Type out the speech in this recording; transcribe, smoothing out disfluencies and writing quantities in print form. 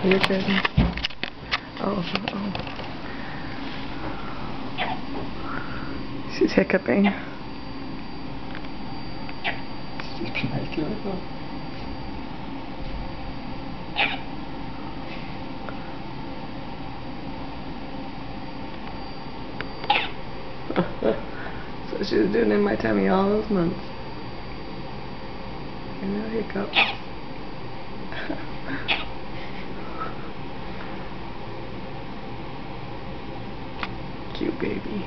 You're good. Oh. She's hiccuping. So she was doing in my tummy all those months. And no hiccup. Cute baby.